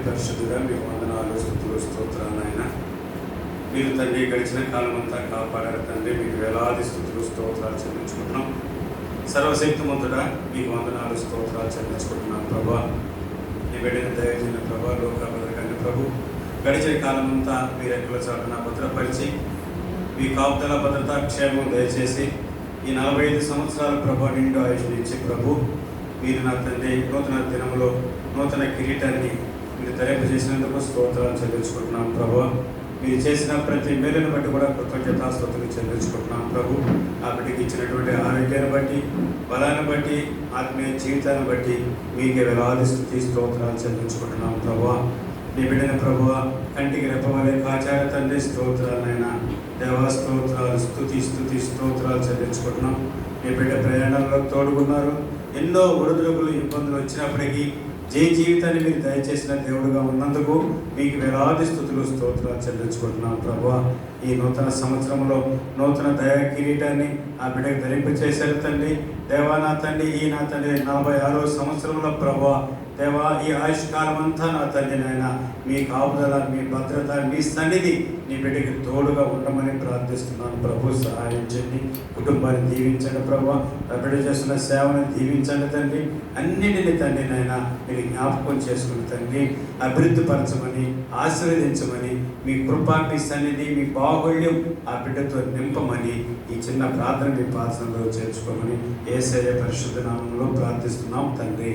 పరిశుద్ధుడా, మీకు వందనాలు, స్తుతులు, స్తోత్రాలు నాయన. మీరు తండ్రి గడిచిన కాలం అంతా కాపాడారు తండ్రి. మీకు వేలాది స్తుతులు, స్తోత్రాలు చెల్లించుకుంటున్నాం. సర్వశక్తిమంతుడా, మీకు వందనాలు, స్తోత్రాలు చెల్లించుకుంటున్నాం ప్రభా. ఈ బిడ్డని దయచేసిన ప్రభా, లోకాభద్రకాన్ని ప్రభు గడిచిన కాలం అంతా మీరు ఎక్కల చాటున భద్రపరిచి మీ కాపుదల భద్రతా క్షేమం దయచేసి ఈ 45 సంవత్సరాల ప్రభు నిండు ఆయుష్ని ఇచ్చి ప్రభు మీరు నా తండ్రి నూతన దినంలో నూతన కిరీటాన్ని మీరు ధరింపజేసినందుకు స్తోత్రాలు చెల్లించుకుంటున్నాం ప్రభు. మీరు చేసిన ప్రతి మేలును బట్టి కూడా కృతజ్ఞతాస్తుతులు చెల్లించుకుంటున్నాం ప్రభు. ఆ బిడ్డకి ఇచ్చినటువంటి ఆరోగ్యాన్ని బట్టి, బలాన్ని బట్టి, ఆత్మీయ జీవితాన్ని బట్టి మీకే వేలాది స్తుతి స్తోత్రాలు చెల్లించుకుంటున్నాం ప్రభు. నీ బిడ్డని ప్రభు కంటికి రెప్పవలే కాచార తండ్రి స్తోత్రాలైనా దేవా స్తోత్రాలు, స్తుతి స్తోత్రాలు చెల్లించుకుంటున్నాం. నీ బిడ్డ ప్రయాణంలో తోడుకున్నారు. ఎన్నో ఒడిదుడుకులు, ఇబ్బందులు వచ్చినప్పటికీ జీవితాన్ని మీరు దయచేసిన దేవుడుగా ఉన్నందుకు మీకు వేలాది స్తుతులు, స్తోత్రాలు చెల్లించుకుంటున్నాం ప్రభు. ఈ నూతన సంవత్సరంలో నూతన దయా కిరీటాన్ని ఆ బిడ్డకు ధరింపచేశారు తండ్రి. దేవా నా తండ్రి, ఈ నా తండ్రి 46వ సంవత్సరంలో ప్రభు దేవా ఈ ఆయుష్కాలం అంతా నా తండ్రి నాయన మీ కాపుదల, మీ భద్రత, మీ సన్నిధి నీ బిడ్డకి తోడుగా ఉండమని ప్రార్థిస్తున్నాను ప్రభు. సహాయం చేయండి, కుటుంబాన్ని దీవించండి ప్రభు. ఆ బిడ్డ చేస్తున్న సేవను దీవించండి తండ్రి. అన్నింటినీ తండ్రి నాయన మీరు జ్ఞాపకం చేసుకుని తండ్రి అభివృద్ధి పరచమని, ఆశీర్వదించమని, మీ కృప, మీ సన్నిధి, మీ బాహుళ్యం ఆ బిడ్డతో నింపమని ఈ చిన్న ప్రార్థన మీ పాత్రలో చేర్చుకోమని యేసయ్య పరిశుద్ధ నామములో ప్రార్థిస్తున్నాం తండ్రి.